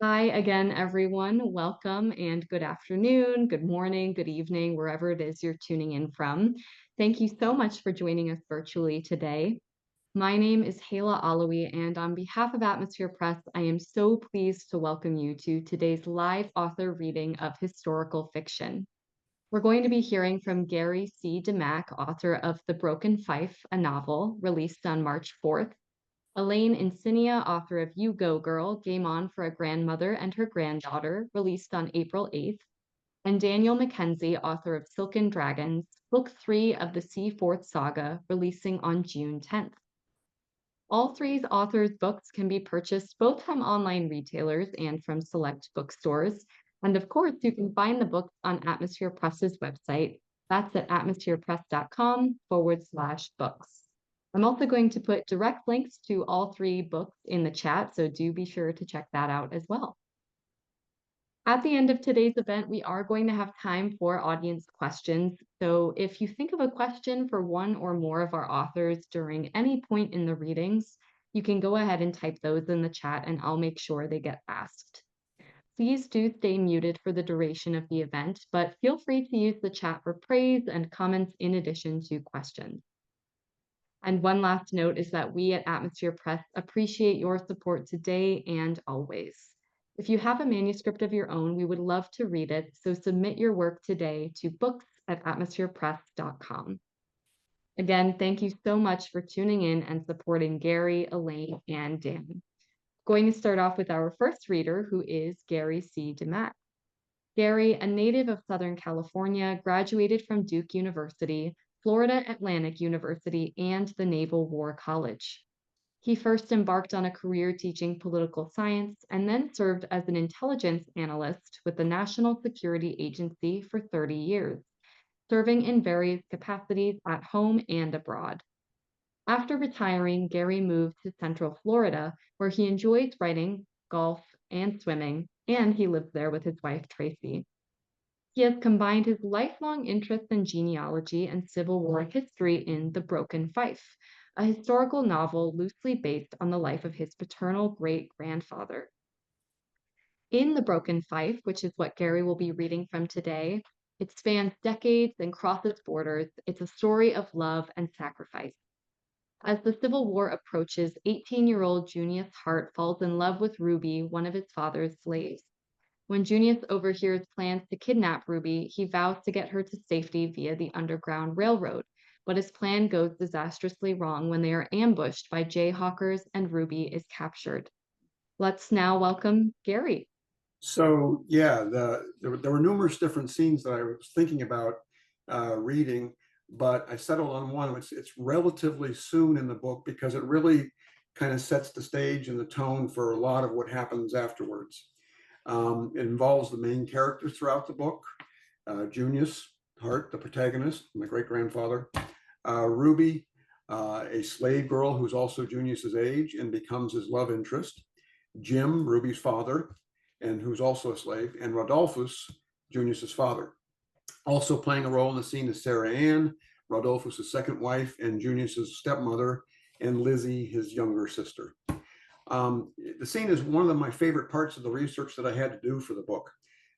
Hi again, everyone. Welcome and good afternoon, good morning, good evening, wherever it is you're tuning in from. Thank you so much for joining us virtually today. My name is Hala Alawi, and on behalf of Atmosphere Press, I am so pleased to welcome you to today's live author reading of historical fiction. We're going to be hearing from Gary C. Demack, author of The Broken Fife, a novel released on March 4th. Elaine Insinnia, author of You Go Girl, Game On for a Grandmother and Her Granddaughter, released on April 8th, and Daniel McKenzie, author of Silken Dragons, Book 3 of the Seafourthe Saga, releasing on June 10th. All three authors' books can be purchased both from online retailers and from select bookstores. And of course, you can find the books on Atmosphere Press's website. That's at atmospherepress.com/books. I'm also going to put direct links to all three books in the chat, so do be sure to check that out as well. At the end of today's event, we are going to have time for audience questions. So if you think of a question for one or more of our authors during any point in the readings, you can go ahead and type those in the chat and I'll make sure they get asked. Please do stay muted for the duration of the event, but feel free to use the chat for praise and comments in addition to questions. And one last note is that we at Atmosphere Press appreciate your support today and always. If you have a manuscript of your own, we would love to read it, so submit your work today to books@atmospherepress.com. Again, thank you so much for tuning in and supporting Gary, Elaine, and Dan. Going to start off with our first reader, who is Gary C. Demack. Gary, a native of Southern California, graduated from Duke University, Florida Atlantic University, and the Naval War College. He first embarked on a career teaching political science and then served as an intelligence analyst with the National Security Agency for 30 years, serving in various capacities at home and abroad. After retiring, Gary moved to Central Florida, where he enjoys writing, golf, and swimming, and he lives there with his wife, Tracy. He has combined his lifelong interest in genealogy and Civil War history in The Broken Fife, a historical novel loosely based on the life of his paternal great-grandfather. In The Broken Fife, which is what Gary will be reading from today, it spans decades and crosses borders. It's a story of love and sacrifice. As the Civil War approaches, 18-year-old Junius Hart falls in love with Ruby, one of his father's slaves. When Junius overhears plans to kidnap Ruby, he vows to get her to safety via the Underground Railroad, but his plan goes disastrously wrong when they are ambushed by jayhawkers and Ruby is captured. Let's now welcome Gary. So yeah, there were numerous different scenes that I was thinking about reading, but I settled on one. It's relatively soon in the book because it really kind of sets the stage and the tone for a lot of what happens afterwards. It involves the main characters throughout the book: Junius Hart, the protagonist, my great-grandfather; Ruby, a slave girl who's also Junius's age and becomes his love interest; Jim, Ruby's father, and who's also a slave; and Rodolphus, Junius's father. Also playing a role in the scene is Sarah Ann, Rodolphus's second wife, and Junius's stepmother, and Lizzie, his younger sister. The scene is one of my favorite parts of the research that I had to do for the book,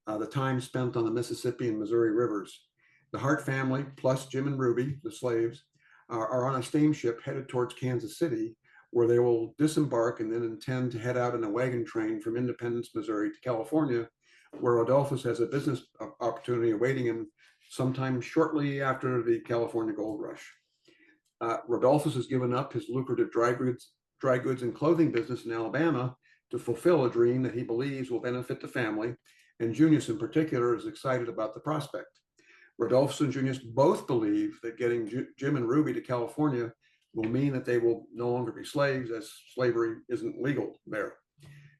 the time spent on the Mississippi and Missouri rivers. The Hart family, plus Jim and Ruby, the slaves, are on a steamship headed towards Kansas City, where they will disembark and then intend to head out in a wagon train from Independence, Missouri to California, where Rodolphus has a business opportunity awaiting him sometime shortly after the California gold rush. Rodolphus has given up his lucrative dry goods and clothing business in Alabama to fulfill a dream that he believes will benefit the family, and Junius in particular is excited about the prospect. Rodolphus and Junius both believe that getting Jim and Ruby to California will mean that they will no longer be slaves, as slavery isn't legal there.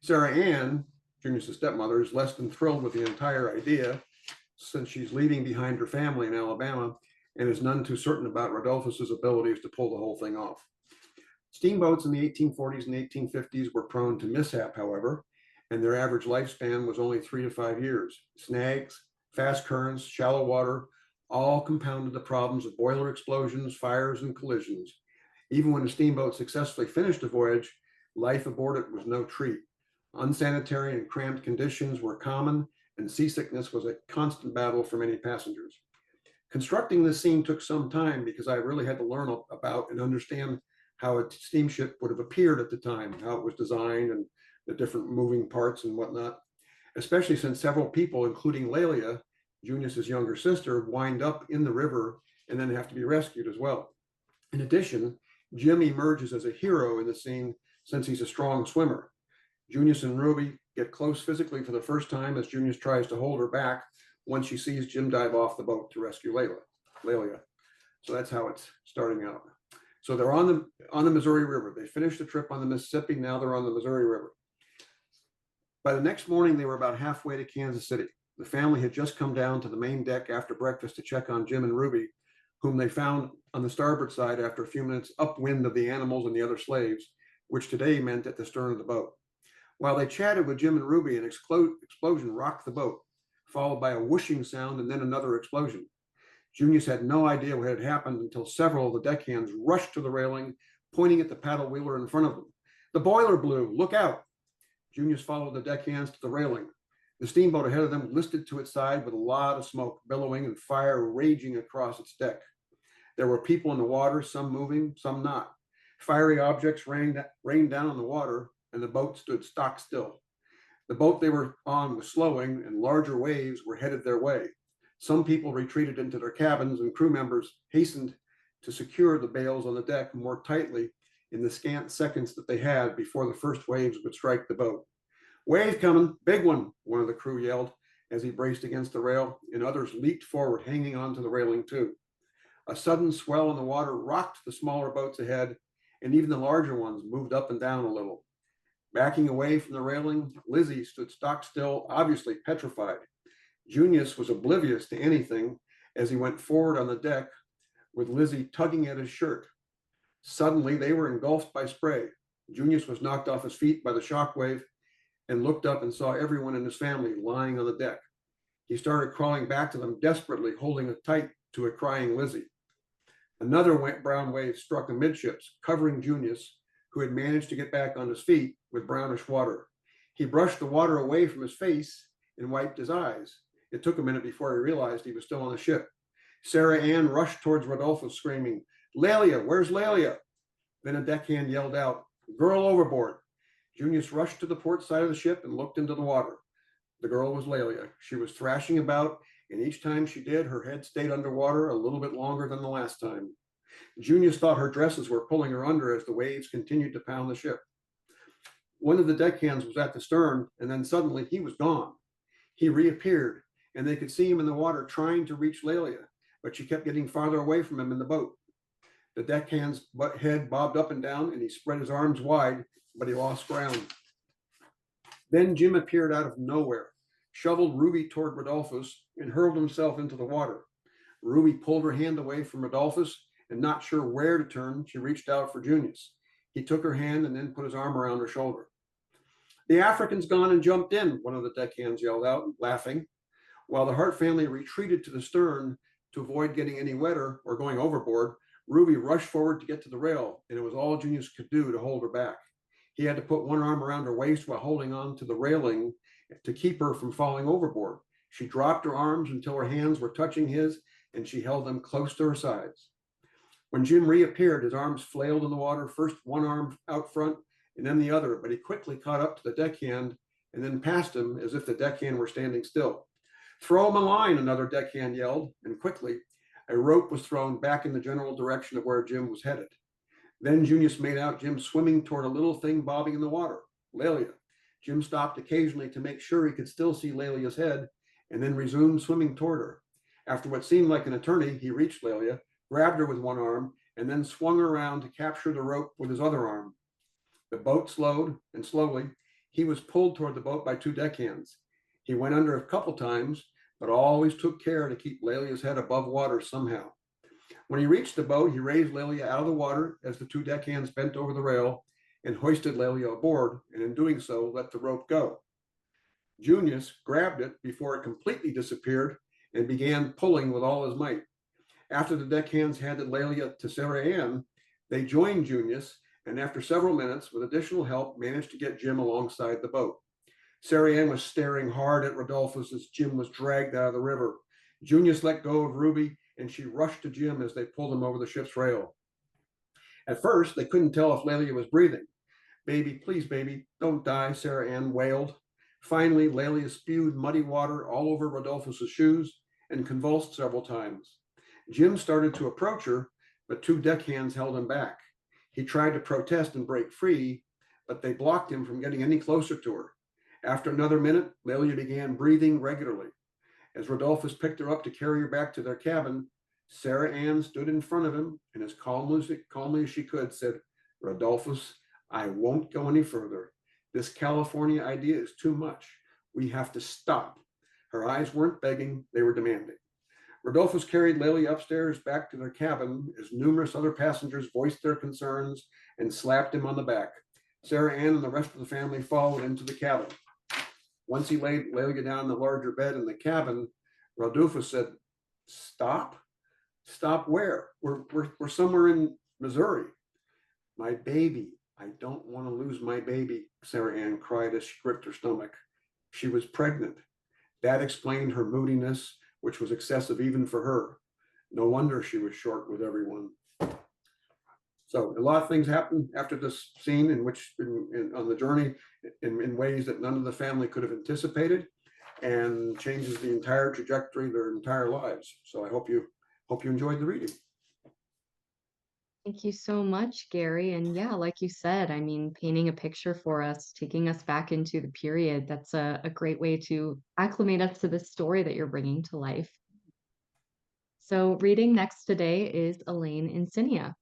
Sarah Ann, Junius' stepmother, is less than thrilled with the entire idea, since she's leaving behind her family in Alabama and is none too certain about Rodolphus's abilities to pull the whole thing off. Steamboats in the 1840s and 1850s were prone to mishap, however, and their average lifespan was only 3 to 5 years. Snags, fast currents, shallow water, all compounded the problems of boiler explosions, fires, and collisions. Even when the steamboat successfully finished the voyage, life aboard it was no treat. Unsanitary and cramped conditions were common, and seasickness was a constant battle for many passengers. Constructing this scene took some time because I really had to learn about and understand how a steamship would have appeared at the time, how it was designed, and the different moving parts and whatnot, especially since several people, including Lelia, Junius's younger sister, wind up in the river and then have to be rescued as well. In addition, Jim emerges as a hero in the scene since he's a strong swimmer. Junius and Ruby get close physically for the first time as Junius tries to hold her back once she sees Jim dive off the boat to rescue Lelia. So that's how it's starting out. So they're on the Missouri River. They finished the trip on the Mississippi. Now they're on the Missouri River. By the next morning, they were about halfway to Kansas City. The family had just come down to the main deck after breakfast to check on Jim and Ruby, whom they found on the starboard side after a few minutes upwind of the animals and the other slaves, which today meant at the stern of the boat. While they chatted with Jim and Ruby, an explosion rocked the boat, followed by a whooshing sound and then another explosion. Junius had no idea what had happened until several of the deckhands rushed to the railing, pointing at the paddle wheeler in front of them. "The boiler blew, look out!" Junius followed the deckhands to the railing. The steamboat ahead of them listed to its side with a lot of smoke billowing and fire raging across its deck. There were people in the water, some moving, some not. Fiery objects rained down on the water, and the boat stood stock still. The boat they were on was slowing, and larger waves were headed their way. Some people retreated into their cabins, and crew members hastened to secure the bales on the deck more tightly in the scant seconds that they had before the first waves would strike the boat. "Wave coming, big one," one of the crew yelled as he braced against the rail, and others leaped forward, hanging onto the railing too. A sudden swell in the water rocked the smaller boats ahead, and even the larger ones moved up and down a little. Backing away from the railing, Lizzie stood stock still, obviously petrified. Junius was oblivious to anything as he went forward on the deck with Lizzie tugging at his shirt. Suddenly, they were engulfed by spray. Junius was knocked off his feet by the shockwave and looked up and saw everyone in his family lying on the deck. He started crawling back to them desperately, holding tight to a crying Lizzie. Another brown wave struck amidships, covering Junius, who had managed to get back on his feet with brownish water. He brushed the water away from his face and wiped his eyes. It took a minute before he realized he was still on the ship. Sarah Ann rushed towards Rodolfo, screaming, "Lelia, where's Lelia?" Then a deckhand yelled out, "Girl overboard." Junius rushed to the port side of the ship and looked into the water. The girl was Lelia. She was thrashing about, and each time she did, her head stayed underwater a little bit longer than the last time. Junius thought her dresses were pulling her under as the waves continued to pound the ship. One of the deckhands was at the stern, and then suddenly he was gone. He reappeared, and they could see him in the water trying to reach Lelia, but she kept getting farther away from him in the boat. The deckhand's head bobbed up and down, and he spread his arms wide, but he lost ground. Then Jim appeared out of nowhere, shoveled Ruby toward Rodolphus, and hurled himself into the water. Ruby pulled her hand away from Rodolphus, and not sure where to turn, she reached out for Junius. He took her hand and then put his arm around her shoulder. "The African's gone and jumped in," one of the deckhands yelled out, laughing. While the Hart family retreated to the stern to avoid getting any wetter or going overboard, Ruby rushed forward to get to the rail, and it was all Junius could do to hold her back. He had to put one arm around her waist while holding on to the railing to keep her from falling overboard. She dropped her arms until her hands were touching his, and she held them close to her sides. When Jim reappeared, his arms flailed in the water, first one arm out front and then the other, but he quickly caught up to the deckhand and then passed him as if the deckhand were standing still. "Throw him a line," another deckhand yelled, and quickly a rope was thrown back in the general direction of where Jim was headed. Then Junius made out Jim swimming toward a little thing bobbing in the water, Lelia. Jim stopped occasionally to make sure he could still see Lelia's head and then resumed swimming toward her. After what seemed like an eternity, he reached Lelia, grabbed her with one arm, and then swung her around to capture the rope with his other arm. The boat slowed, and slowly, he was pulled toward the boat by two deckhands. He went under a couple times, but always took care to keep Lelia's head above water somehow. When he reached the boat, he raised Lelia out of the water as the two deckhands bent over the rail and hoisted Lelia aboard, and in doing so, let the rope go. Junius grabbed it before it completely disappeared and began pulling with all his might. After the deckhands handed Lelia to Sarah Ann, they joined Junius, and after several minutes, with additional help, managed to get Jim alongside the boat. Sarah Ann was staring hard at Rodolphus as Jim was dragged out of the river. Junius let go of Ruby, and she rushed to Jim as they pulled him over the ship's rail. At first, they couldn't tell if Lelia was breathing. Baby, please, baby, don't die, Sarah Ann wailed. Finally, Lelia spewed muddy water all over Rodolphus's shoes and convulsed several times. Jim started to approach her, but two deckhands held him back. He tried to protest and break free, but they blocked him from getting any closer to her. After another minute, Lelia began breathing regularly. As Rodolphus picked her up to carry her back to their cabin, Sarah Ann stood in front of him and as calmly as she could said, Rodolphus, I won't go any further. This California idea is too much. We have to stop. Her eyes weren't begging, they were demanding. Rodolphus carried Lelia upstairs back to their cabin as numerous other passengers voiced their concerns and slapped him on the back. Sarah Ann and the rest of the family followed into the cabin. Once he laid Lelia down in the larger bed in the cabin, Rodolphus said, Stop? Stop where? We're somewhere in Missouri. My baby. I don't want to lose my baby, Sarah Ann cried as she gripped her stomach. She was pregnant. That explained her moodiness, which was excessive even for her. No wonder she was short with everyone. So a lot of things happened after this scene on the journey in ways that none of the family could have anticipated, and changes the entire trajectory of their entire lives. So I hope you enjoyed the reading. Thank you so much, Gary. And yeah, like you said, I mean, painting a picture for us, taking us back into the period, that's a great way to acclimate us to the story that you're bringing to life. So reading next today is Elaine Insinnia.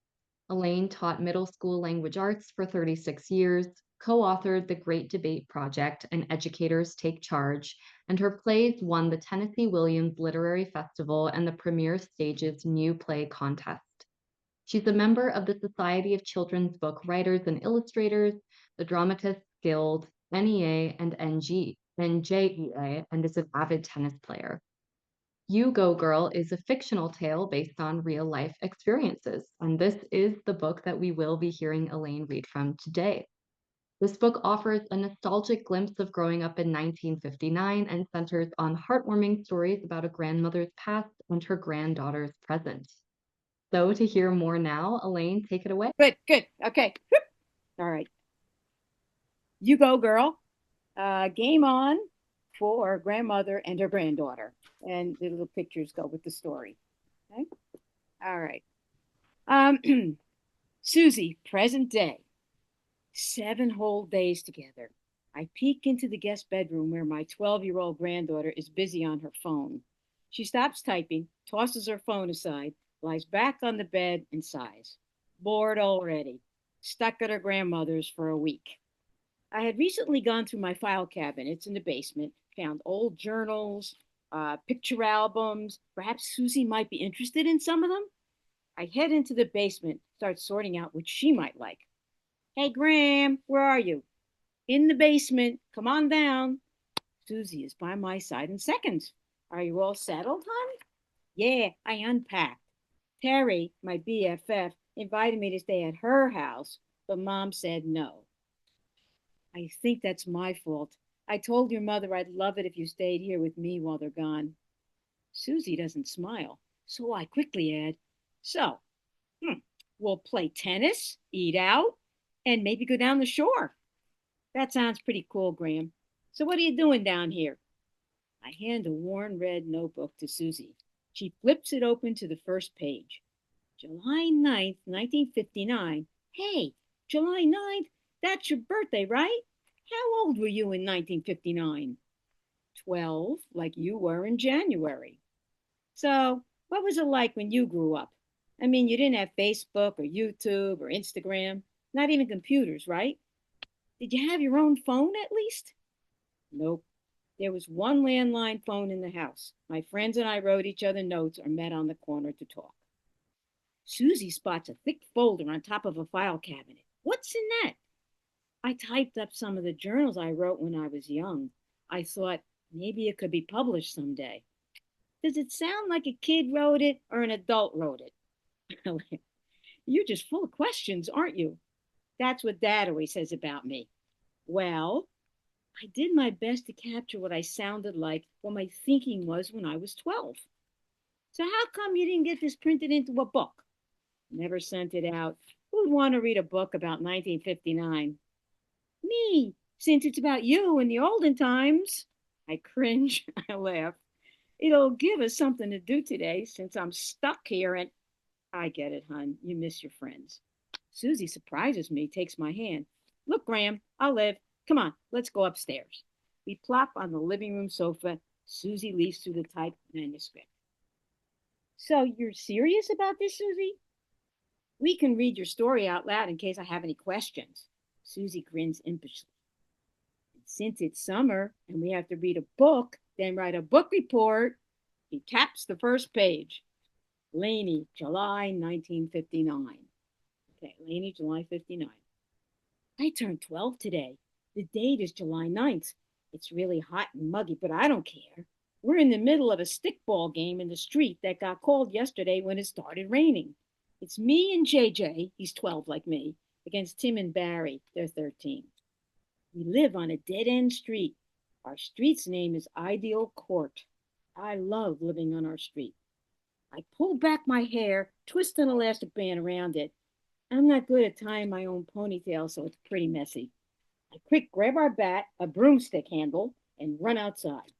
Elaine taught middle school language arts for 36 years, co-authored The Great Debate Project and Educators Take Charge, and her plays won the Tennessee Williams Literary Festival and the Premier Stage's New Play Contest. She's a member of the Society of Children's Book Writers and Illustrators, the Dramatists Guild, NEA, and NJEA, and is an avid tennis player. You Go Girl is a fictional tale based on real life experiences, and this is the book that we will be hearing Elaine read from today. This book offers a nostalgic glimpse of growing up in 1959 and centers on heartwarming stories about a grandmother's past and her granddaughter's present. So to hear more now, Elaine, take it away. Good. Okay. All right. You Go Girl. Game on for Grandmother and Her Granddaughter. And the little pictures go with the story. Okay. All right. Susie, present day. 7 whole days together. I peek into the guest bedroom where my 12-year-old granddaughter is busy on her phone. She stops typing, tosses her phone aside, lies back on the bed, and sighs. Bored already. Stuck at her grandmother's for a week. I had recently gone through my file cabinets in the basement, found old journals, picture albums. Perhaps Susie might be interested in some of them. I head into the basement, start sorting out which she might like. Hey, Gram, where are you? In the basement. Come on down. Susie is by my side in seconds. Are you all settled, hon? Yeah, I unpacked. Terry, my BFF, invited me to stay at her house, but Mom said no. I think that's my fault. I told your mother I'd love it if you stayed here with me while they're gone. Susie doesn't smile, so I quickly add, so, we'll play tennis, eat out, and maybe go down the shore. That sounds pretty cool, Graham. So what are you doing down here? I hand a worn red notebook to Susie. She flips it open to the first page. July 9th, 1959. Hey, July 9th? That's your birthday, right? How old were you in 1959? 12, like you were in January. So, what was it like when you grew up? I mean, you didn't have Facebook or YouTube or Instagram, not even computers, right? Did you have your own phone at least? Nope. There was one landline phone in the house. My friends and I wrote each other notes or met on the corner to talk. Susie spots a thick folder on top of a file cabinet. What's in that? I typed up some of the journals I wrote when I was young. I thought maybe it could be published someday. Does it sound like a kid wrote it or an adult wrote it? You're just full of questions, aren't you? That's what Dad always says about me. Well, I did my best to capture what I sounded like, what my thinking was when I was 12. So how come you didn't get this printed into a book? Never sent it out. Who'd want to read a book about 1959? Me, since it's about you in the olden times. I cringe. I laugh. It'll give us something to do today since I'm stuck here and I get it, hon. You miss your friends. Susie surprises me, takes my hand. Look, Graham, I'll live. Come on, let's go upstairs. We plop on the living room sofa. Susie leaves through the typed manuscript. So you're serious about this, Susie? We can read your story out loud in case I have any questions. Susie grins impishly. Since it's summer and we have to read a book, then write a book report, he taps the first page. Laney, July 1959. Okay, Laney, July 59. I turned 12 today. The date is July 9th. It's really hot and muggy, but I don't care. We're in the middle of a stickball game in the street that got called yesterday when it started raining. It's me and JJ, he's 12 like me, against Tim and Barry, they're 13. We live on a dead-end street. Our street's name is Ideal Court. I love living on our street. I pull back my hair, twist an elastic band around it. I'm not good at tying my own ponytail, so it's pretty messy. I quick grab our bat, a broomstick handle, and run outside.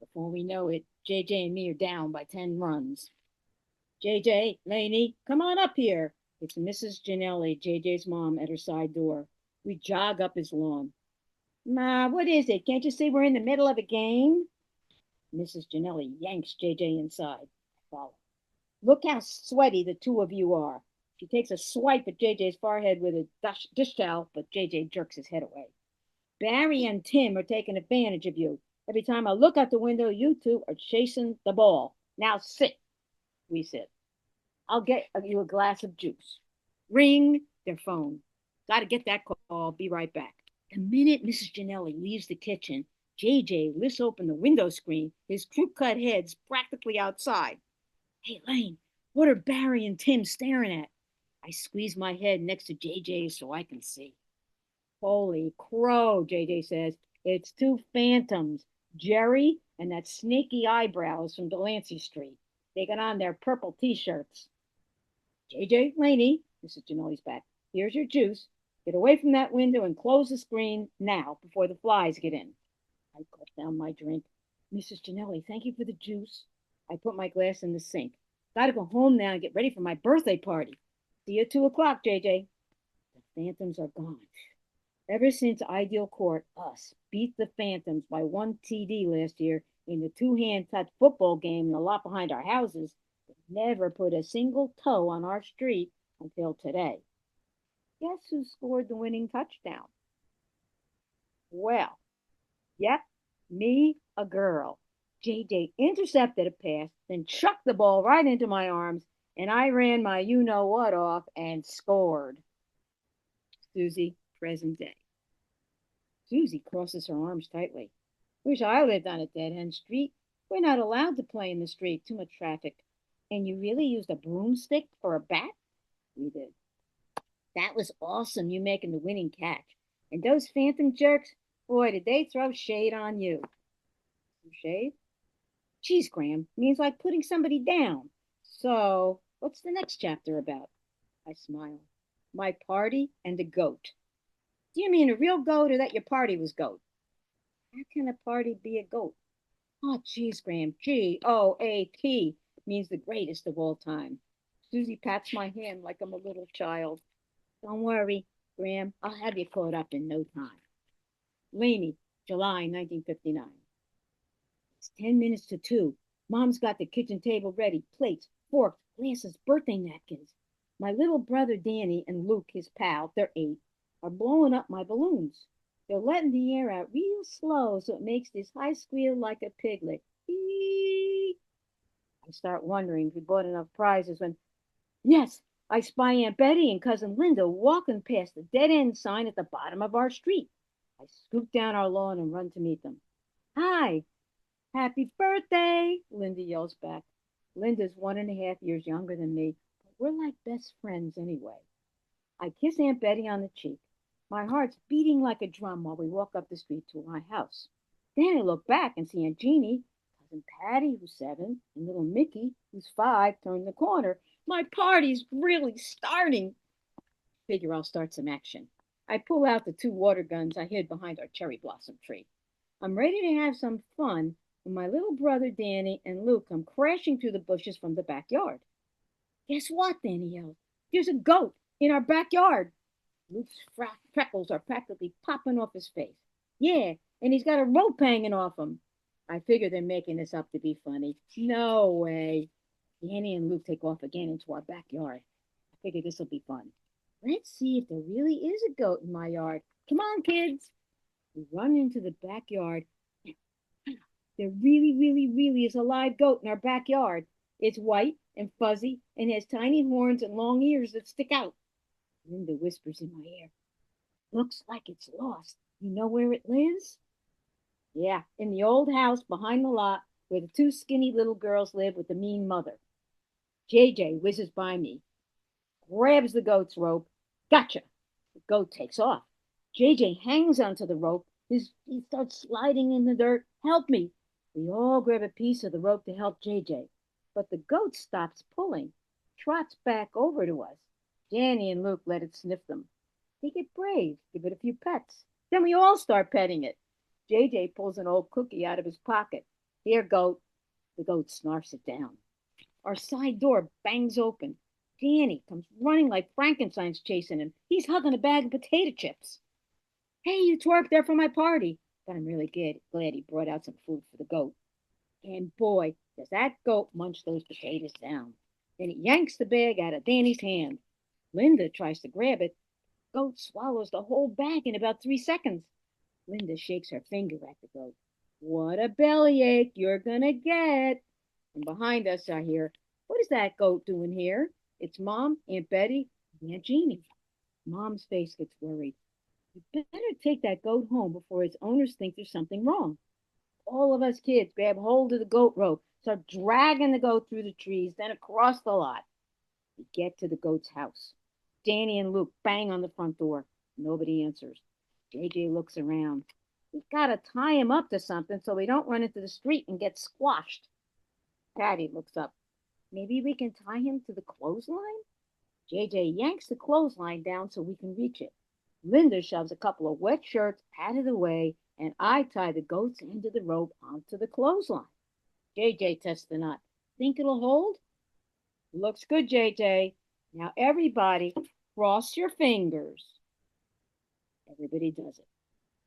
Before we know it, JJ and me are down by 10 runs. JJ, Laney, come on up here. It's Mrs. Janelli, JJ's mom, at her side door. We jog up his lawn. Ma, what is it? Can't you see we're in the middle of a game? Mrs. Janelli yanks JJ inside. I follow. Look how sweaty the two of you are. She takes a swipe at JJ's forehead with a dish towel, but JJ jerks his head away. Barry and Tim are taking advantage of you. Every time I look out the window, you two are chasing the ball. Now sit. We sit. I'll get you a glass of juice. Ring their phone. Got to get that call. Be right back. The minute Mrs. Janelli leaves the kitchen, JJ lifts open the window screen, his crew-cut heads practically outside. Hey, Lane, what are Barry and Tim staring at? I squeeze my head next to JJ so I can see. Holy crow, JJ says. It's two phantoms, Jerry and that snaky eyebrows from Delancey Street. They got on their purple T-shirts. JJ, Laney, Mrs. Janelli's back. Here's your juice. Get away from that window and close the screen now before the flies get in. I gulp down my drink. Mrs. Janelli, thank you for the juice. I put my glass in the sink. Gotta go home now and get ready for my birthday party. See you at 2 o'clock, JJ. The Phantoms are gone. Ever since Ideal Court, us, beat the Phantoms by 1 TD last year in the two-hand touch football game in the lot behind our houses, they never put a single toe on our street until today. Guess who scored the winning touchdown? Well, yep, me, a girl. JJ intercepted a pass, then chucked the ball right into my arms, and I ran my you-know-what off and scored. Susie, present day. Susie crosses her arms tightly. Wish I lived on a dead-end street. We're not allowed to play in the street, too much traffic. And you really used a broomstick for a bat? We did. That was awesome, you making the winning catch. And those phantom jerks, boy, did they throw shade on you. Some shade? Geez, Graham, means like putting somebody down. So, what's the next chapter about? I smile. My party and a goat. Do you mean a real goat or that your party was goat? How can a party be a goat? Oh, geez, Graham. G-O-A-T means the greatest of all time. Susie pats my hand like I'm a little child. Don't worry, Graham. I'll have you caught up in no time. Laney, July 1959. It's 10 minutes to 2. Mom's got the kitchen table ready. Plates, forks, glasses, birthday napkins. My little brother Danny and Luke, his pal, they're 8, are blowing up my balloons. They're letting the air out real slow so it makes this high squeal like a piglet. Eee! I start wondering if we bought enough prizes when, yes, I spy Aunt Betty and Cousin Linda walking past the dead-end sign at the bottom of our street. I scoot down our lawn and run to meet them. Hi, happy birthday, Linda yells back. Linda's 1.5 years younger than me, but we're like best friends anyway. I kiss Aunt Betty on the cheek. My heart's beating like a drum while we walk up the street to my house. Then I look back and see Aunt Jeannie, Cousin Patty, who's 7, and little Mickey, who's 5, turn the corner. My party's really starting. Figure I'll start some action. I pull out the 2 water guns I hid behind our cherry blossom tree. I'm ready to have some fun when my little brother Danny and Luke come crashing through the bushes from the backyard. Guess what? Danny yelled. There's a goat in our backyard. Luke's freckles are practically popping off his face. Yeah, and he's got a rope hanging off him. I figure they're making this up to be funny. No way. Danny and Luke take off again into our backyard. I figure this will be fun. Let's see if there really is a goat in my yard. Come on, kids. We run into the backyard. There really is a live goat in our backyard. It's white and fuzzy and has tiny horns and long ears that stick out. Linda whispers in my ear, looks like it's lost. You know where it lives? Yeah, in the old house behind the lot where the 2 skinny little girls live with the mean mother. JJ whizzes by me, grabs the goat's rope. Gotcha! The goat takes off. JJ hangs onto the rope. He starts sliding in the dirt. Help me! We all grab a piece of the rope to help JJ. But the goat stops pulling, trots back over to us. Danny and Luke let it sniff them. They get brave, give it a few pets. Then we all start petting it. JJ pulls an old cookie out of his pocket. Here, goat. The goat snarfs it down. Our side door bangs open. Danny comes running like Frankenstein's chasing him. He's hugging a bag of potato chips. Hey, you twerked there for my party. But I'm really glad he brought out some food for the goat. And boy, does that goat munch those potatoes down. Then he yanks the bag out of Danny's hand. Linda tries to grab it. Goat swallows the whole bag in about 3 seconds. Linda shakes her finger at the goat. What a bellyache you're gonna get. And behind us I hear, what is that goat doing here? It's Mom, Aunt Betty, and Aunt Jeannie. Mom's face gets worried. You better take that goat home before its owners think there's something wrong. All of us kids grab hold of the goat rope, start dragging the goat through the trees, then across the lot. We get to the goat's house. Danny and Luke bang on the front door. Nobody answers. JJ looks around. We've got to tie him up to something so we don't run into the street and get squashed. Patty looks up. Maybe we can tie him to the clothesline? JJ yanks the clothesline down so we can reach it. Linda shoves a couple of wet shirts out of the way, and I tie the goat's end of the rope onto the clothesline. JJ tests the knot. Think it'll hold? Looks good, JJ. Now everybody, cross your fingers. Everybody does it.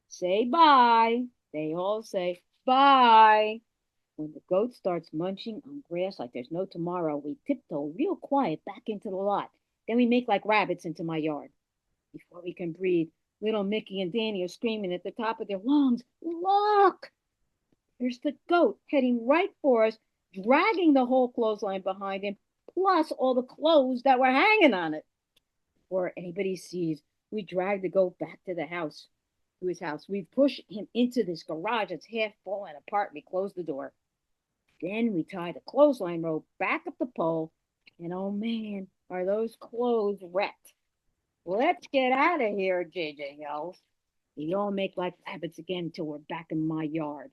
Say bye. They all say bye. When the goat starts munching on grass like there's no tomorrow, we tiptoe real quiet back into the lot. Then we make like rabbits into my yard. Before we can breathe, little Mickey and Danny are screaming at the top of their lungs, look! There's the goat heading right for us, dragging the whole clothesline behind him, plus all the clothes that were hanging on it. Before anybody sees, we drag the goat back to his house. We push him into this garage that's half falling apart. We close the door. Then we tie the clothesline rope back up the pole, and oh man, are those clothes wrecked. Let's get out of here, JJ yells. We all make like rabbits again until we're back in my yard.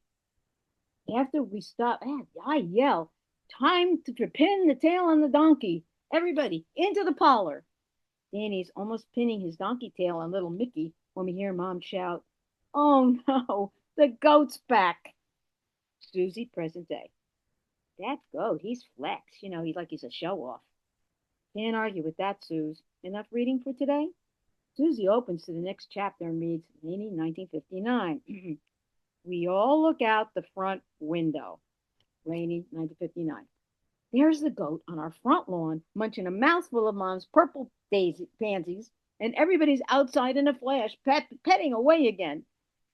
After we stop, I yell, time to pin the tail on the donkey. Everybody, into the parlor. Danny's almost pinning his donkey tail on little Mickey when we hear Mom shout, oh no, the goat's back. Susie, present day. That goat, he's flex. He's a show-off. Can't argue with that, Suze. Enough reading for today? Susie opens to the next chapter and reads, Rainy, 1959. We all look out the front window. Rainy, 1959. There's the goat on our front lawn, munching a mouthful of Mom's purple pansies, and everybody's outside in a flash, petting away again.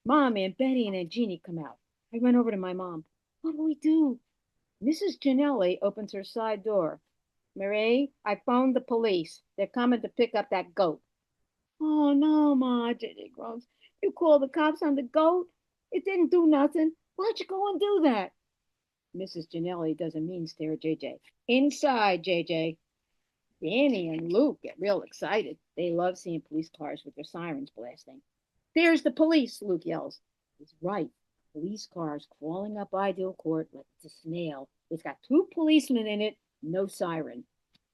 Mom, Aunt Betty, and Aunt Jeannie come out. I run over to my mom. What do we do? Mrs. Ginelli opens her side door. Marie, I phoned the police. They're coming to pick up that goat. Oh, no, Ma, JJ groans. You called the cops on the goat? It didn't do nothing. Why'd you go and do that? Mrs. Ginelli does a mean stare at JJ. Inside, JJ. Danny and Luke get real excited. They love seeing police cars with their sirens blasting. There's the police, Luke yells. He's right. Police cars crawling up Ideal Court like it's a snail. It's got 2 policemen in it, no siren.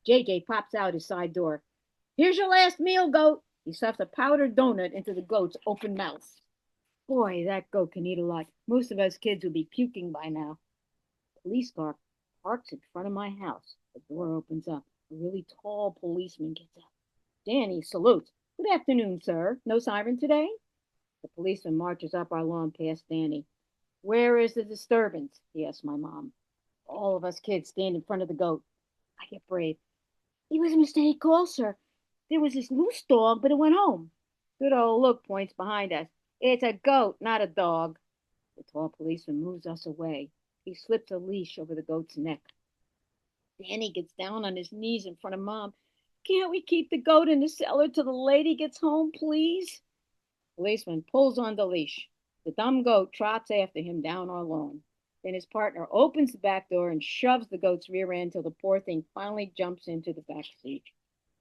JJ pops out his side door. Here's your last meal, goat. He stuffs a powdered donut into the goat's open mouth. Boy, that goat can eat a lot. Most of us kids would be puking by now. Police car parks in front of my house. The door opens up. A really tall policeman gets out. Danny salutes. Good afternoon, sir. No siren today? The policeman marches up our lawn past Danny. Where is the disturbance? He asks my mom. All of us kids stand in front of the goat. I get brave. It was a mistake call, sir. There was this loose dog, but it went home. Good old Luke points behind us. It's a goat, not a dog. The tall policeman moves us away. He slips a leash over the goat's neck. Danny gets down on his knees in front of Mom. Can't we keep the goat in the cellar till the lady gets home, please? Policeman pulls on the leash. The dumb goat trots after him down our lawn. Then his partner opens the back door and shoves the goat's rear end till the poor thing finally jumps into the back seat.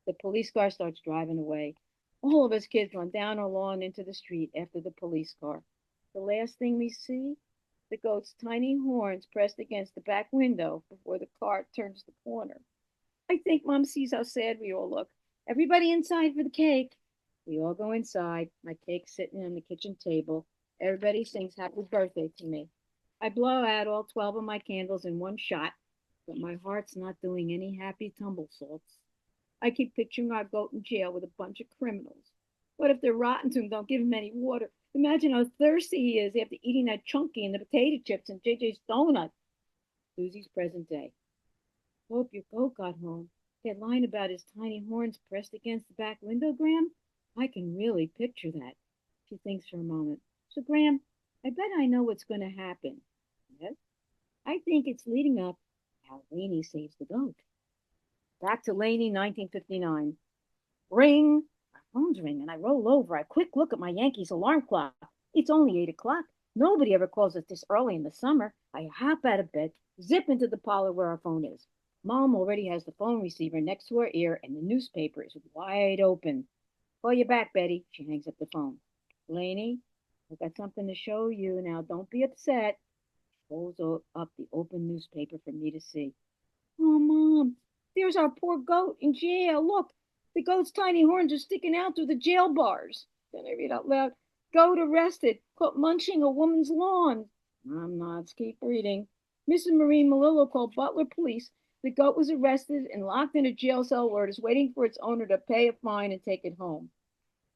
The police car starts driving away. All of us kids run down our lawn into the street after the police car. The last thing we see, the goat's tiny horns pressed against the back window before the car turns the corner. I think Mom sees how sad we all look. Everybody inside for the cake. We all go inside. My cake's sitting on the kitchen table. Everybody sings happy birthday to me. I blow out all 12 of my candles in one shot, but my heart's not doing any happy tumble salts. I keep picturing our goat in jail with a bunch of criminals. What if they're rotten to him, don't give him any water? Imagine how thirsty he is after eating that chunky and the potato chips and JJ's donut. Susie's present day. Hope your goat got home. That line about his tiny horns pressed against the back window, Graham? I can really picture that. She thinks for a moment. So, Graham, I bet I know what's going to happen. Yes? I think it's leading up how Lainey saves the goat. Back to Laney, 1959. Ring. My phone's ringing. I roll over. I quick look at my Yankees alarm clock. It's only 8 o'clock. Nobody ever calls us this early in the summer. I hop out of bed, zip into the parlor where our phone is. Mom already has the phone receiver next to her ear, and the newspaper is wide open. Call you back, Betty. She hangs up the phone. Laney, I've got something to show you. Now, don't be upset. She holds up the open newspaper for me to see. Oh, Mom, there's our poor goat in jail. Look, the goat's tiny horns are sticking out through the jail bars. Then I read out loud, goat arrested, caught munching a woman's lawn. I'm not, keep reading. Mrs. Marie Malillo called Butler Police. The goat was arrested and locked in a jail cell where it is waiting for its owner to pay a fine and take it home.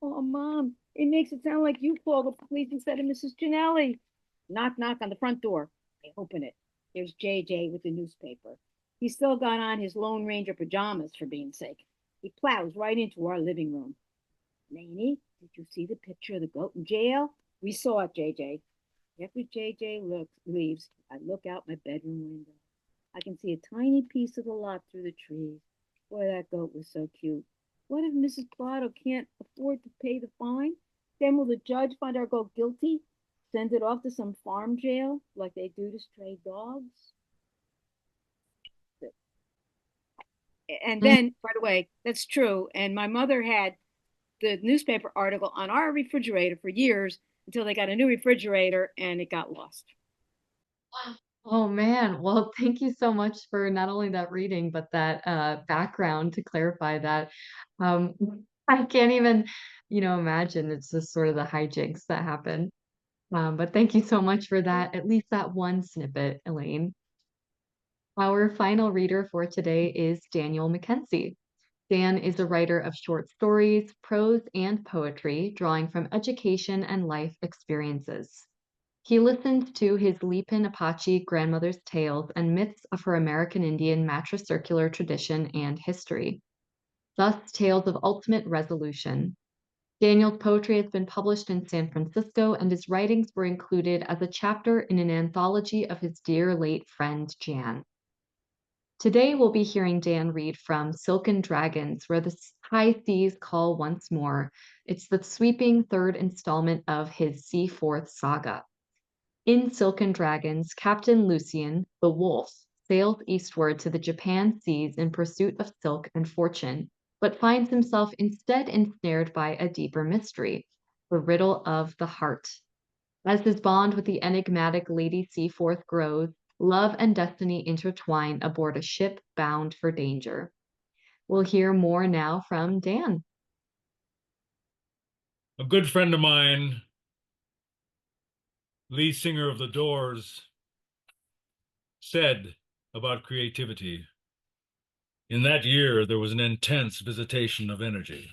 Oh, Mom, it makes it sound like you called the police instead of Mrs. Ginelli. Knock, knock on the front door. I open it. There's JJ with the newspaper. He's still got on his Lone Ranger pajamas, for being sake. He plows right into our living room. Laney, did you see the picture of the goat in jail? We saw it, JJ. After JJ leaves, I look out my bedroom window. I can see a tiny piece of the lot through the trees. Boy, that goat was so cute. What if Mrs. Plotto can't afford to pay the fine? Then will the judge find our goat guilty? Send it off to some farm jail like they do to stray dogs? And then, by the way, that's true. And my mother had the newspaper article on our refrigerator for years until they got a new refrigerator and it got lost. Oh man, well, thank you so much for not only that reading, but that background to clarify that. Um, I can't even, imagine it's just sort of the hijinks that happen. But thank you so much for that, at least that one snippet, Elaine. Our final reader for today is Daniel McKenzie. Dan is a writer of short stories, prose, and poetry, drawing from education and life experiences. He listened to his Lepin Apache grandmother's tales and myths of her American Indian matricircular tradition and history, thus tales of ultimate resolution. Daniel's poetry has been published in San Francisco, and his writings were included as a chapter in an anthology of his dear late friend Jan. Today we'll be hearing Dan read from Silken Dragons, Where the High Seas Call Once More. It's the sweeping third installment of his Seafourthe Saga. In Silken Dragons, Captain Lucian, the wolf, sails eastward to the Japan seas in pursuit of silk and fortune, but finds himself instead ensnared by a deeper mystery, the riddle of the heart. As his bond with the enigmatic Lady Seaforth grows, love and destiny intertwine aboard a ship bound for danger. We'll hear more now from Dan. A good friend of mine, lead singer of The Doors, said about creativity. In that year, there was an intense visitation of energy.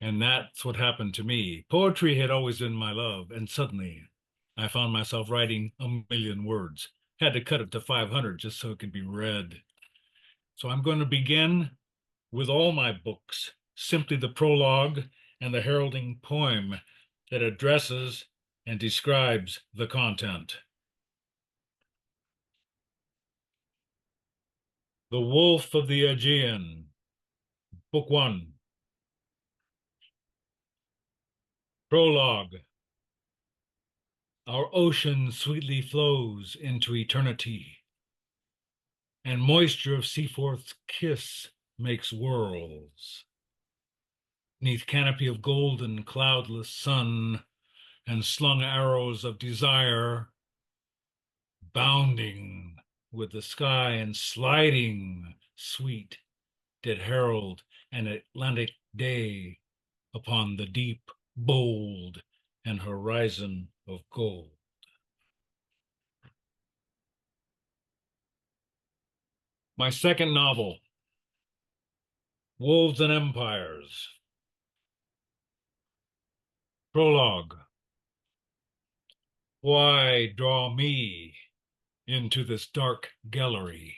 And that's what happened to me. Poetry had always been my love, and suddenly I found myself writing 1,000,000 words. Had to cut it to 500 just so it could be read. So I'm going to begin with all my books, simply the prologue and the heralding poem that addresses and describes the content. The Wolf of the Aegean, Book 1. Prologue. Our ocean sweetly flows into eternity, and moisture of Seaforth's kiss makes worlds. 'Neath canopy of golden cloudless sun and slung arrows of desire, bounding with the sky and sliding sweet, did herald an Atlantic day upon the deep, bold, and horizon of gold. My second novel, Wolves and Empires. Prologue. Why draw me into this dark gallery?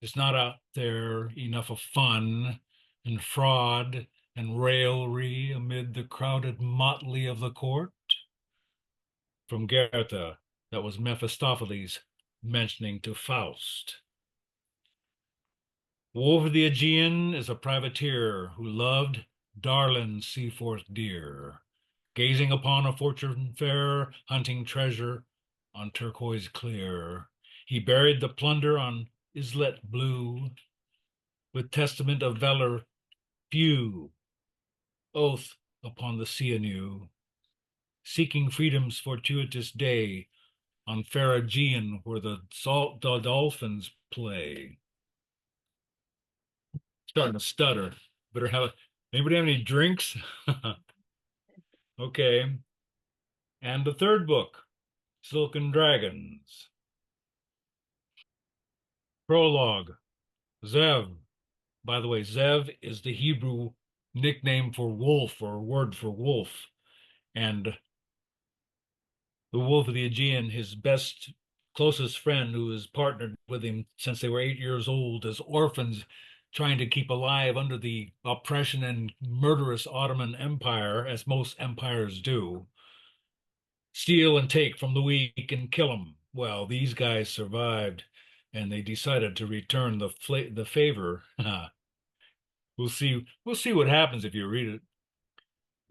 Is not out there enough of fun and fraud and raillery amid the crowded motley of the court? From Goethe, that was Mephistopheles mentioning to Faust. Wolf of the Aegean is a privateer who loved Darlin Seaforth dear, gazing upon a fortune fair, hunting treasure on turquoise clear. He buried the plunder on islet blue, with testament of valor few, oath upon the sea anew, seeking freedom's fortuitous day on fair Aegean where the dolphins play. Starting to stutter. Better have anybody have any drinks? Okay. And the third book, Silken Dragons. Prologue. Zev. By the way, Zev is the Hebrew nickname for wolf or word for wolf. And the Wolf of the Aegean, his best, closest friend who has partnered with him since they were 8 years old as orphans, trying to keep alive under the oppression and murderous Ottoman Empire, as most empires do. Steal and take from the weak and kill them. Well, these guys survived, and they decided to return the favor. We'll see. We'll see what happens if you read it.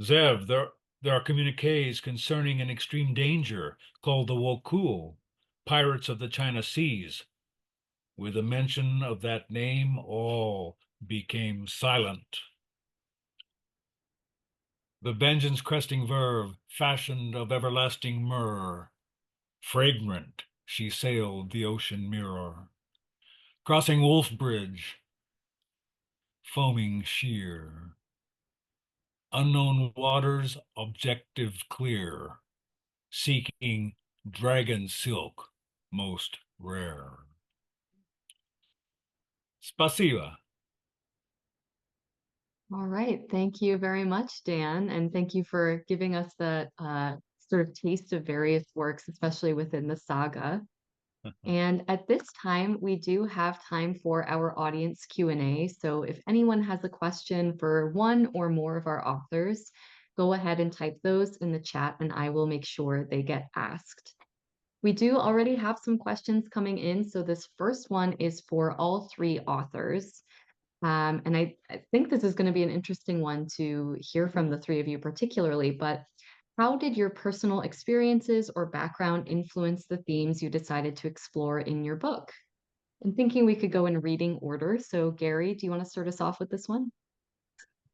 Zev, there are communiques concerning an extreme danger called the Wokou, pirates of the China Seas. With the mention of that name, all became silent. The vengeance cresting verve, fashioned of everlasting myrrh, fragrant she sailed the ocean mirror, crossing Wolf Bridge, foaming sheer. Unknown waters, objective clear, seeking dragon silk, most rare. Spasiba. All right. Thank you very much, Dan. And thank you for giving us the sort of taste of various works, especially within the saga. And at this time, we do have time for our audience Q&A. So if anyone has a question for one or more of our authors, go ahead and type those in the chat and I will make sure they get asked. We do already have some questions coming in. So this first one is for all three authors. And I think this is going to be an interesting one to hear from the three of you particularly, but How did your personal experiences or background influence the themes you decided to explore in your book? I'm thinking we could go in reading order. So, Gary, do you want to start us off with this one?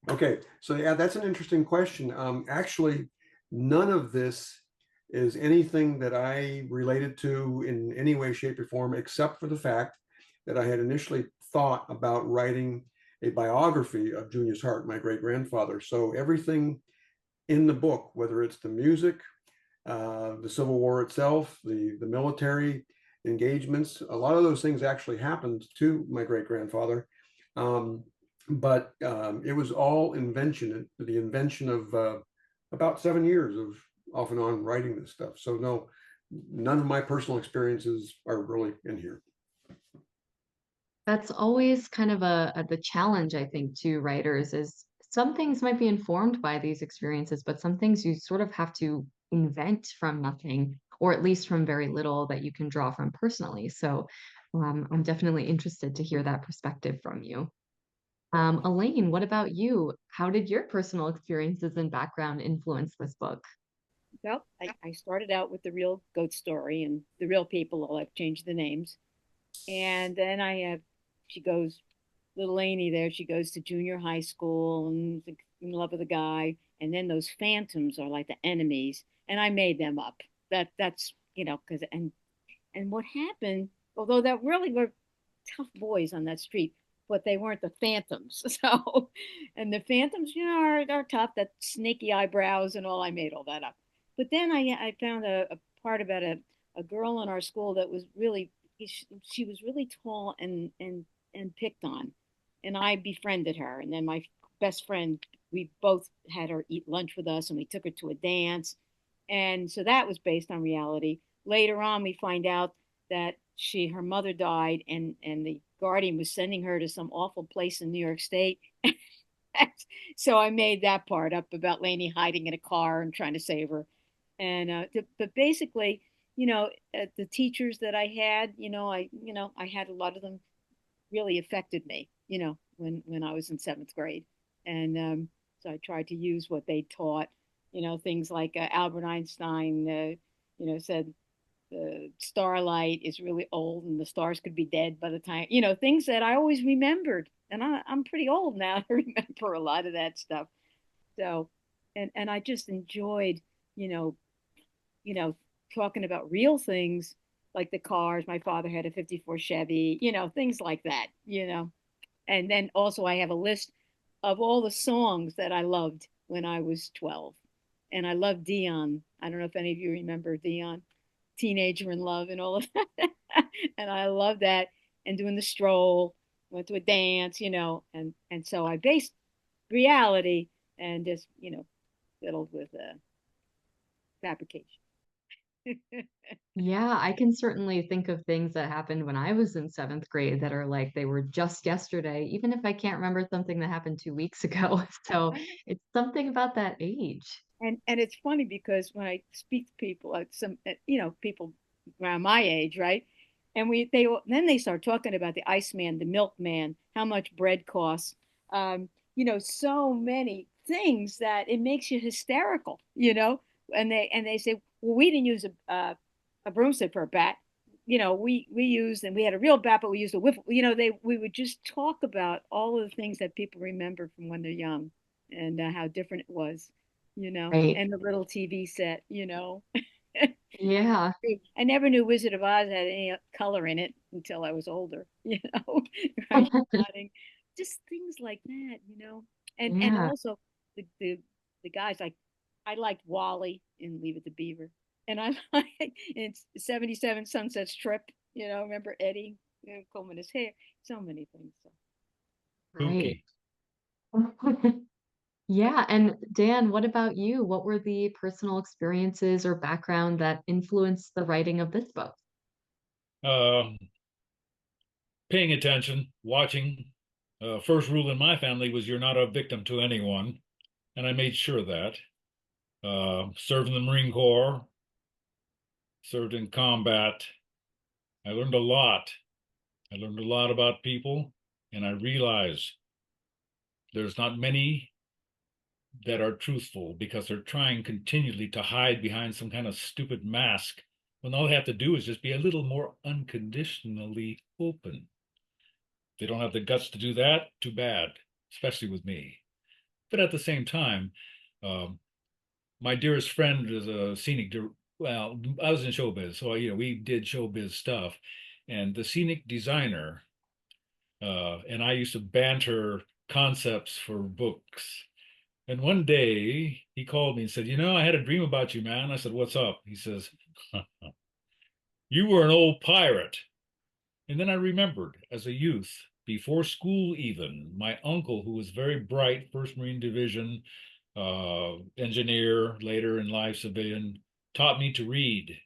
Okay, so yeah, that's an interesting question. Actually, none of this is anything that I related to in any way, shape, or form, except for the fact that I had initially thought about writing a biography of Junius Hart, my great grandfather. So everything in the book, whether it's the music, the Civil War itself, the military engagements, a lot of those things actually happened to my great grandfather. But it was all invention, the invention of about 7 years of off and on writing this stuff. So no, none of my personal experiences are really in here. That's always kind of the challenge, I think, to writers is some things might be informed by these experiences, but some things you sort of have to invent from nothing, or at least from very little that you can draw from personally. So I'm definitely interested to hear that perspective from you. Elaine, what about you? How did your personal experiences and background influence this book? Well, I started out with the real goat story and the real people, all I've changed the names. And then she goes, little Lainey there, she goes to junior high school and is in love with a guy. And then those phantoms are like the enemies. And I made them up. That's, because, and what happened, although that really were tough boys on that street, but they weren't the phantoms. So, and the phantoms, are tough, that snaky eyebrows and all. I made all that up. But then I found a part about a girl in our school that was really, she was really tall and picked on. And I befriended her. And then my best friend, we both had her eat lunch with us and we took her to a dance. And so that was based on reality. Later on, we find out that her mother died and the guardian was sending her to some awful place in New York State. So I made that part up about Lainey hiding in a car and trying to save her. And but basically, the teachers that I had, I had a lot of them really affected me, when I was in seventh grade. And so I tried to use what they taught, things like Albert Einstein, said the starlight is really old and the stars could be dead by the time, things that I always remembered. And I'm pretty old now to remember a lot of that stuff. So, and I just enjoyed, you know, talking about real things like the cars. My father had a 54 Chevy, things like that, And then also I have a list of all the songs that I loved when I was 12. And I love Dion. I don't know if any of you remember Dion, Teenager in Love and all of that. And I love that. And doing the stroll, went to a dance, and so I based reality and just, fiddled with fabrication. Yeah, I can certainly think of things that happened when I was in seventh grade that are like they were just yesterday, even if I can't remember something that happened 2 weeks ago. So it's something about that age. And it's funny because when I speak to people, people around my age, right? And then they start talking about the Iceman, the milkman, how much bread costs, so many things that it makes you hysterical. And they say, well, we didn't use a broomstick for a bat. We used, and we had a real bat, but we used a whiff. We would just talk about all of the things that people remember from when they're young, and how different it was, Right. and the little TV set. Yeah. I never knew Wizard of Oz had any color in it until I was older, right? Just things like that. And Yeah. also the guys, like I liked Wally in Leave It to Beaver. And I like it's 77 Sunset Strip, remember Eddie, combing his hair, so many things. So Right. Spooky. Yeah. And Dan, what about you? What were the personal experiences or background that influenced the writing of this book? Uh, Paying attention, watching. First rule in my family was you're not a victim to anyone, and I made sure of that. Served in the Marine Corps, served in combat. I learned a lot. I learned a lot about people, and I realized there's not many that are truthful because they're trying continually to hide behind some kind of stupid mask when all they have to do is just be a little more unconditionally open. If they don't have the guts to do that, too bad, especially with me. But at the same time, um, my dearest friend is a well, I was in showbiz, so we did showbiz stuff, and the scenic designer and I used to banter concepts for books. And one day he called me and said, I had a dream about you, man. I said, what's up? He says, you were an old pirate. And then I remembered as a youth, before school even, my uncle, who was very bright, 1st Marine Division, engineer, later in life civilian, taught me to read.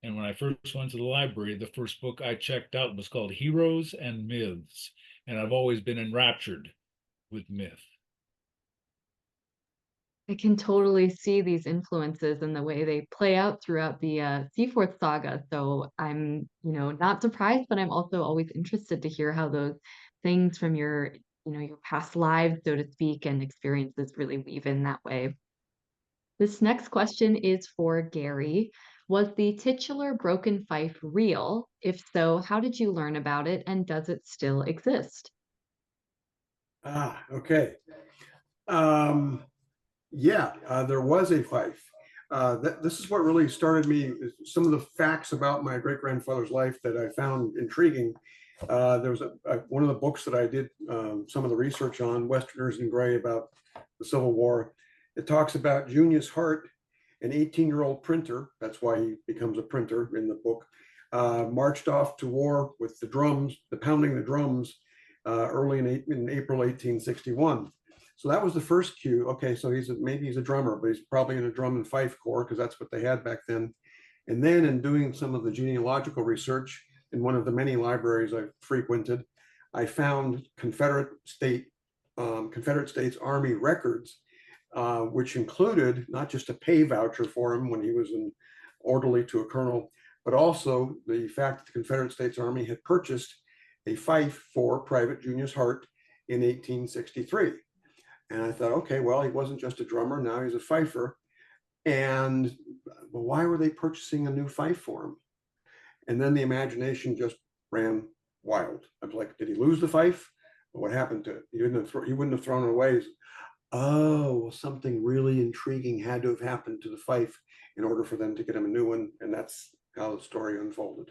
And when I first went to the library, the first book I checked out was called Heroes and Myths. And I've always been enraptured with myth. I can totally see these influences and the way they play out throughout the Seafourthe Saga. So I'm, not surprised, but I'm also always interested to hear how those things from your past lives, so to speak, and experiences really weave in that way. This next question is for Gary. Was the titular Broken Fife real? If so, how did you learn about it, and does it still exist? Okay. Yeah, there was a fife. This is what really started me. Some of the facts about my great grandfather's life that I found intriguing. There was one of the books that I did some of the research on, Westerners in Gray, about the Civil War. It talks about Junius Hart, an 18-year-old printer. That's why he becomes a printer in the book. Marched off to war with the drums, the pounding the drums, early in April 1861. So that was the first cue. Okay, so maybe he's a drummer, but he's probably in a drum and fife corps because that's what they had back then. And then in doing some of the genealogical research in one of the many libraries I frequented, I found Confederate States Army records, which included not just a pay voucher for him when he was an orderly to a colonel, but also the fact that the Confederate States Army had purchased a fife for Private Junius Hart in 1863. And I thought, okay, well, he wasn't just a drummer, now he's a fifer. And well, why were they purchasing a new fife for him? And then the imagination just ran wild. I was like, did he lose the fife? What happened to it? He wouldn't have thrown it away. Oh, well, something really intriguing had to have happened to the fife in order for them to get him a new one. And that's how the story unfolded.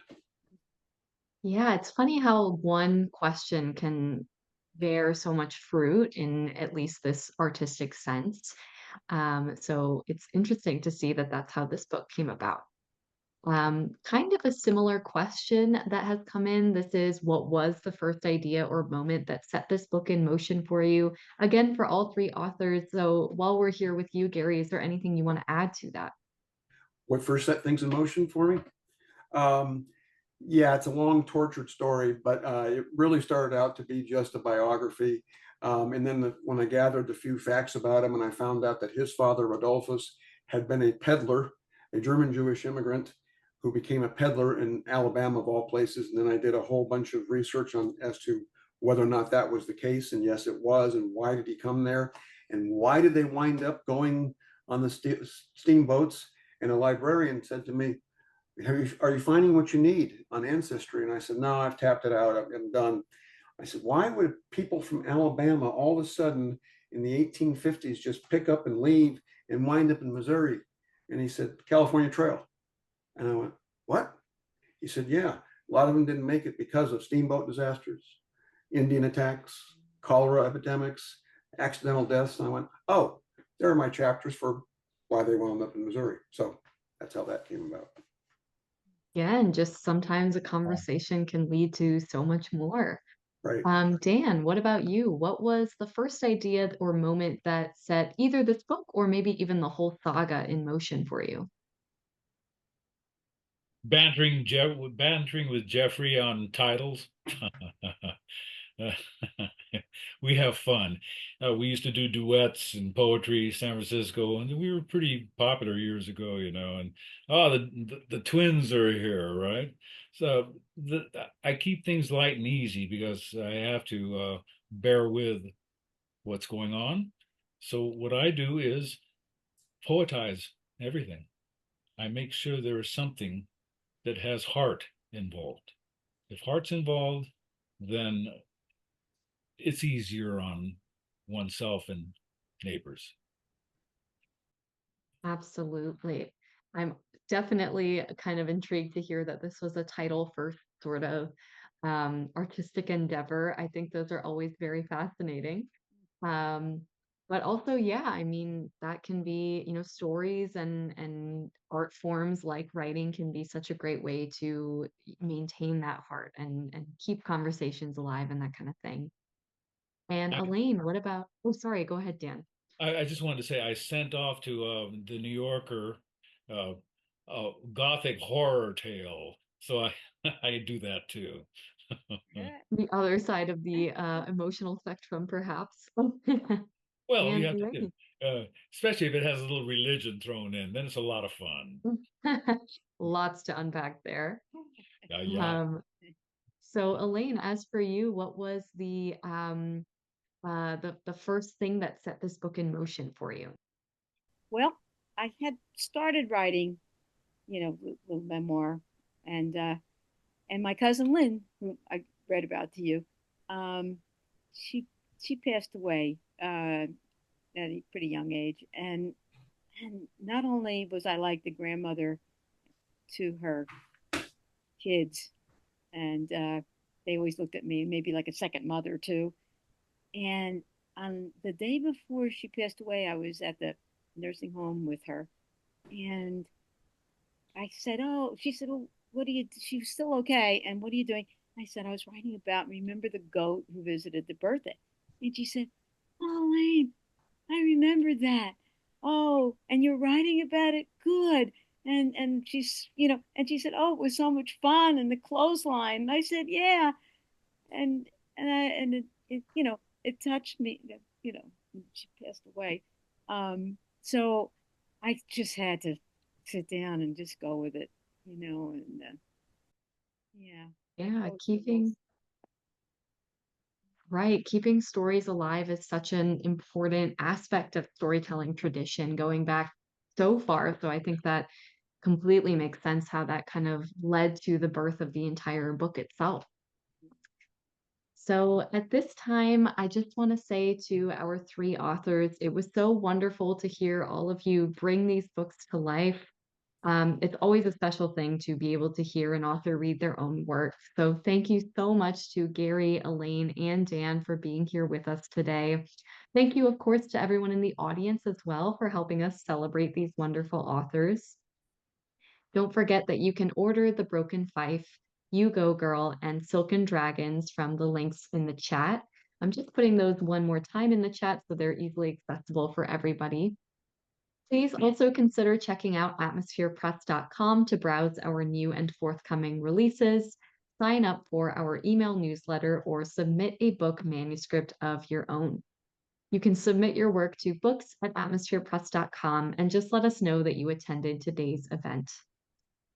Yeah, it's funny how one question can bear so much fruit in at least this artistic sense. So it's interesting to see that that's how this book came about. Kind of a similar question that has come in. This is, what was the first idea or moment that set this book in motion for you? Again, for all three authors. So while we're here with you, Gary, is there anything you want to add to that? What first set things in motion for me? Yeah, it's a long, tortured story, but it really started out to be just a biography. And then when I gathered the few facts about him, and I found out that his father, Rodolphus, had been a peddler, a German Jewish immigrant who became a peddler in Alabama, of all places. And then I did a whole bunch of research as to whether or not that was the case. And yes, it was. And why did he come there? And why did they wind up going on the steamboats? And a librarian said to me, are you finding what you need on Ancestry? And I said, no, I've tapped it out. I'm done. I said, why would people from Alabama all of a sudden in the 1850s just pick up and leave and wind up in Missouri? And he said, California Trail. And I went, what? He said, yeah, a lot of them didn't make it because of steamboat disasters, Indian attacks, cholera epidemics, accidental deaths. And I went, oh, there are my chapters for why they wound up in Missouri. So that's how that came about. Yeah, and just sometimes a conversation can lead to so much more. Right. Dan, what about you? What was the first idea or moment that set either this book or maybe even the whole saga in motion for you? Bantering with Jeffrey on titles. We have fun. We used to do duets and poetry, San Francisco, and we were pretty popular years ago, And the twins are here, right? So I keep things light and easy because I have to bear with what's going on. So what I do is poetize everything. I make sure there is something that has heart involved. If heart's involved, then it's easier on oneself and neighbors. Absolutely. I'm definitely kind of intrigued to hear that this was a title first sort of artistic endeavor. I think those are always very fascinating. Um, but also, yeah, I mean, that can be, stories and art forms like writing can be such a great way to maintain that heart and keep conversations alive and that kind of thing. And I, Elaine, what about, oh, sorry, go ahead, Dan. I just wanted to say I sent off to the New Yorker uh, gothic horror tale, so I I do that too. The other side of the emotional spectrum, perhaps. Well, you And have to, Elaine. especially if it has a little religion thrown in, then it's a lot of fun. Lots to unpack there. Yeah. Um, so Elaine, as for you, what was the first thing that set this book in motion for you? Well, I had started writing, little memoir, and my cousin Lynn, who I read about to you, um, she she passed away at a pretty young age, and not only was I like the grandmother to her kids, and they always looked at me maybe like a second mother too. And on the day before she passed away, I was at the nursing home with her, and I said, "Oh," she said, "Well, what are you?" She was still okay, and what are you doing? I said, "I was writing about remember the goat who visited the birthday," and she said, "Oh, Lane, I remember that. Oh, and you're writing about it. Good." And she's, and she said, "Oh, it was so much fun." And the clothesline. And I said, "Yeah." And it touched me. She passed away. So I just had to sit down and just go with it, and yeah, Yeah, that was the keeping most. right, keeping stories alive is such an important aspect of storytelling tradition going back so far. So I think that completely makes sense how that kind of led to the birth of the entire book itself. So at this time, I just want to say to our three authors, it was so wonderful to hear all of you bring these books to life. It's always a special thing to be able to hear an author read their own work. So thank you so much to Gary, Elaine, and Dan for being here with us today. Thank you, of course, to everyone in the audience as well for helping us celebrate these wonderful authors. Don't forget that you can order the Broken Fife, You Go Girl, and Silken Dragons from the links in the chat. I'm just putting those one more time in the chat so they're easily accessible for everybody. Please also consider checking out atmospherepress.com to browse our new and forthcoming releases, sign up for our email newsletter, or submit a book manuscript of your own. You can submit your work to books@atmospherepress.com and just let us know that you attended today's event.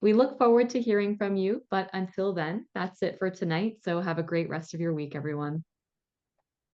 We look forward to hearing from you, but until then, that's it for tonight. So have a great rest of your week, everyone.